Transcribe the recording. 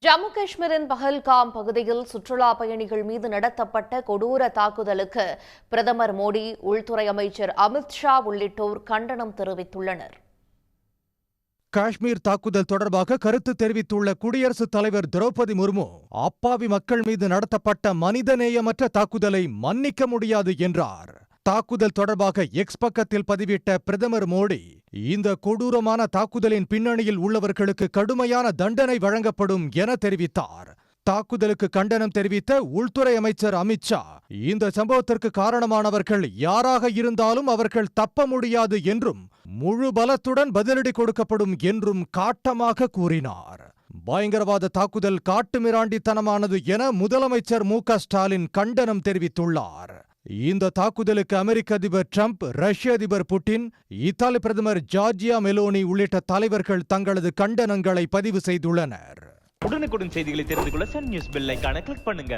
ஜம்மு காஷ்மீரின் பஹல்காம் பகுதியில் சுற்றுலா பயணிகள் மீது நடத்தப்பட்ட கொடூர தாக்குதலுக்கு பிரதமர் மோடி, உள்துறை அமைச்சர் அமித் ஷா உள்ளிட்டோர் கண்டனம் தெரிவித்துள்ளனர். காஷ்மீர் தாக்குதல் தொடர்பாக கருத்து தெரிவித்துள்ள குடியரசுத் தலைவர் திரௌபதி முர்மு, அப்பாவி மக்கள் மீது நடத்தப்பட்ட மனிதநேயமற்ற தாக்குதலை மன்னிக்க முடியாது என்றார். தாக்குதல் தொடர்பாக எக்ஸ் பக்கத்தில் பதிவிட்ட பிரதமர் மோடி, இந்த கொடூரமான தாக்குதலின் பின்னணியில் உள்ளவர்களுக்கு கடுமையான தண்டனை வழங்கப்படும் என தெரிவித்தார். தாக்குதலுக்கு கண்டனம் தெரிவித்த உள்துறை அமைச்சர் அமித் ஷா, இந்த சம்பவத்திற்கு காரணமானவர்கள் யாராக இருந்தாலும் அவர்கள் தப்ப முடியாது என்றும் முழு பலத்துடன் பதிலடி கொடுக்கப்படும் என்றும் காட்டமாக கூறினார். பயங்கரவாத தாக்குதல் காட்டுமிராண்டித்தனமானது என முதலமைச்சர் மு.க. ஸ்டாலின் கண்டனம் தெரிவித்துள்ளார். இந்த தாக்குதலுக்கு அமெரிக்க அதிபர் டிரம்ப், ரஷ்ய அதிபர் புட்டின், இத்தாலி பிரதமர் ஜார்ஜியா மெலோனி உள்ளிட்ட தலைவர்கள் தங்களது கண்டனங்களை பதிவு செய்துள்ளனர். உடனுக்குடன் செய்திகளை தெரிந்து கொள்ள சன் நியூஸ் பெல் ஐகானை கிளிக் பண்ணுங்க.